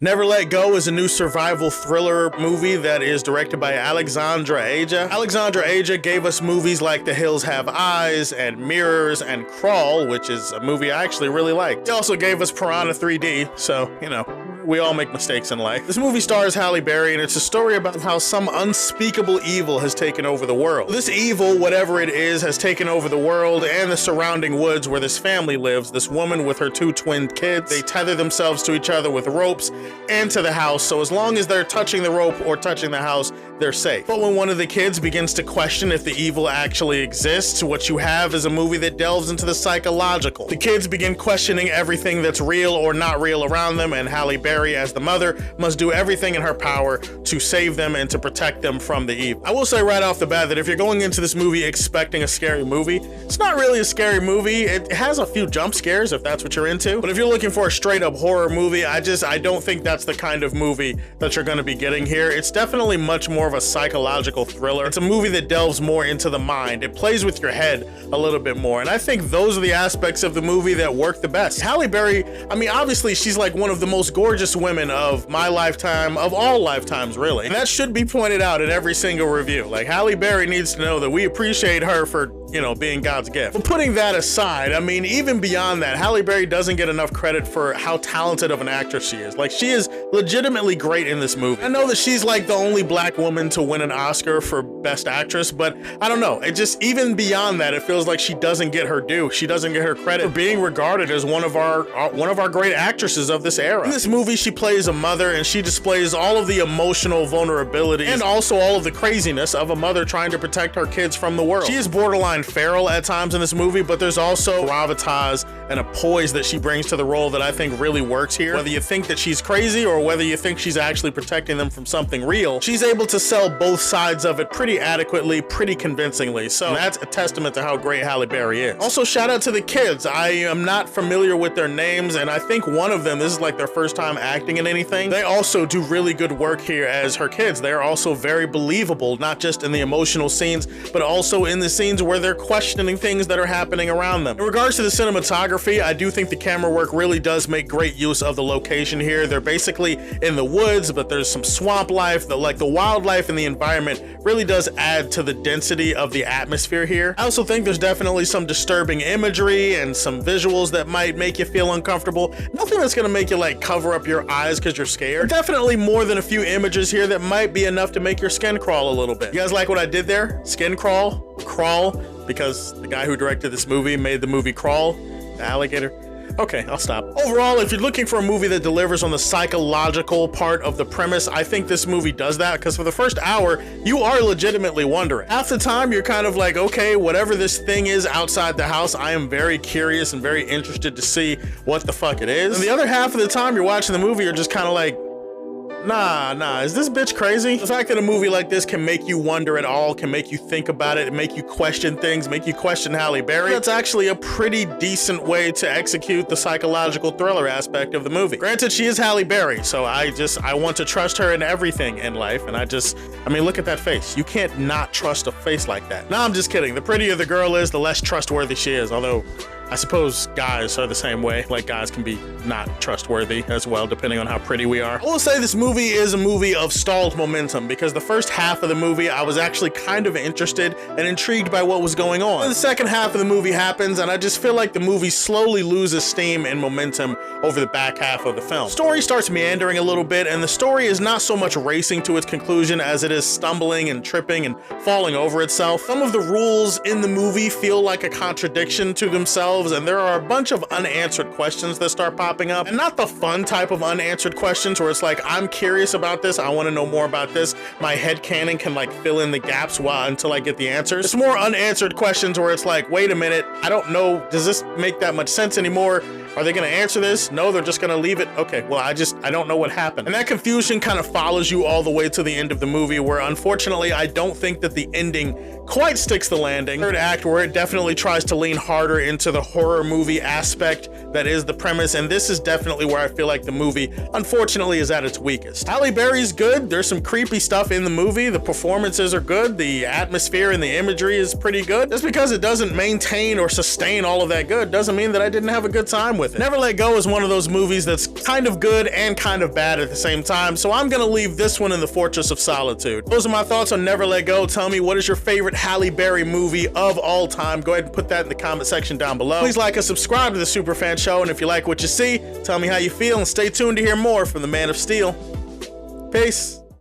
Never Let Go is a new survival thriller movie that is directed by Alexandra Aja. Alexandra Aja gave us movies like The Hills Have Eyes and Mirrors and Crawl, which is a movie I actually really liked. He also gave us Piranha 3D, so, you know, we all make mistakes in life. This movie stars Halle Berry, and it's a story about how some unspeakable evil has taken over the world. This evil, whatever it is, has taken over the world and the surrounding woods where this family lives. This woman with her two twin kids, they tether themselves to each other with ropes and to the house, so as long as they're touching the rope or touching the house, they're safe. But when one of the kids begins to question if the evil actually exists, what you have is a movie that delves into the psychological. The kids begin questioning everything that's real or not real around them, and Halle Berry, as the mother, must do everything in her power to save them and to protect them from the evil. I will say right off the bat that if you're going into this movie expecting a scary movie, it's not really a scary movie. It has a few jump scares if that's what you're into, but if you're looking for a straight up horror movie, I don't think that's the kind of movie that you're going to be getting here. It's definitely much more of a psychological thriller. It's a movie that delves more into the mind. It plays with your head a little bit more, and I think those are the aspects of the movie that work the best. Halle Berry, I mean, obviously she's like one of the most gorgeous women of my lifetime, of all lifetimes really, and that should be pointed out in every single review. Like, Halle Berry needs to know that we appreciate her for, you know, being God's gift. But putting that aside, I mean, even beyond that, Halle Berry doesn't get enough credit for how talented of an actress she is. Like, she is legitimately great in this movie. I know that she's like the only black woman to win an Oscar for Best Actress, but I don't know, it just, even beyond that, it feels like she doesn't get her due. She doesn't get her credit for being regarded as one of our great actresses of this era. In this movie, she plays a mother, and she displays all of the emotional vulnerability and also all of the craziness of a mother trying to protect her kids from the world. She is borderline feral at times in this movie, but there's also gravitas and a poise that she brings to the role that I think really works here. Whether you think that she's crazy or whether you think she's actually protecting them from something real, she's able to sell both sides of it pretty adequately, pretty convincingly. So that's a testament to how great Halle Berry is. Also, shout out to the kids. I am not familiar with their names, and I think one of them, this is like their first time acting in anything. They also do really good work here as her kids. They are also very believable, not just in the emotional scenes, but also in the scenes where they're questioning things that are happening around them. In regards to the cinematography, I do think the camera work really does make great use of the location here. They're basically in the woods, but there's some swamp life. The wildlife in the environment really does add to the density of the atmosphere here. I also think there's definitely some disturbing imagery and some visuals that might make you feel uncomfortable. Nothing that's gonna make you like cover up your eyes because you're scared. Definitely more than a few images here that might be enough to make your skin crawl a little bit. You guys like what I did there? Skin crawl? Crawl? Because the guy who directed this movie made the movie Crawl, the alligator. Okay, I'll stop. Overall, if you're looking for a movie that delivers on the psychological part of the premise, I think this movie does that, because for the first hour, you are legitimately wondering. Half the time, you're kind of like, okay, whatever this thing is outside the house, I am very curious and very interested to see what the fuck it is. And the other half of the time you're watching the movie, you're just kind of like, nah, is this bitch crazy? The fact that a movie like this can make you wonder at all, can make you think about it, make you question things, make you question Halle Berry, that's actually a pretty decent way to execute the psychological thriller aspect of the movie. Granted, she is Halle Berry, so I want to trust her in everything in life, and I mean, look at that face. You can't not trust a face like that. No, I'm just kidding. The prettier the girl is, the less trustworthy she is, although I suppose guys are the same way. Like, guys can be not trustworthy as well, depending on how pretty we are. I will say this movie is a movie of stalled momentum, because the first half of the movie, I was actually kind of interested and intrigued by what was going on. And the second half of the movie happens, and I just feel like the movie slowly loses steam and momentum over the back half of the film. Story starts meandering a little bit, and the story is not so much racing to its conclusion as it is stumbling and tripping and falling over itself. Some of the rules in the movie feel like a contradiction to themselves, and there are a bunch of unanswered questions that start popping up, and not the fun type of unanswered questions where it's like, I'm curious about this, I want to know more about this, my headcanon can like fill in the gaps until I get the answers. It's more unanswered questions where it's like, wait a minute, I don't know, does this make that much sense anymore? Are they going to answer this? No, they're just going to leave it. Okay, well, I don't know what happened. And that confusion kind of follows you all the way to the end of the movie, where unfortunately, I don't think that the ending quite sticks the landing. Third act, where it definitely tries to lean harder into the horror movie aspect that is the premise, and this is definitely where I feel like the movie, unfortunately, is at its weakest. Halle Berry's good. There's some creepy stuff in the movie. The performances are good. The atmosphere and the imagery is pretty good. Just because it doesn't maintain or sustain all of that good doesn't mean that I didn't have a good time with with it. Never Let Go is one of those movies that's kind of good and kind of bad at the same time, so I'm gonna leave this one in the Fortress of Solitude. Those are my thoughts on Never Let Go. Tell me, what is your favorite Halle Berry movie of all time? Go ahead and put that in the comment section down below. Please like and subscribe to the Superfan Show, and if you like what you see, tell me how you feel, and stay tuned to hear more from the Man of Steel. Peace.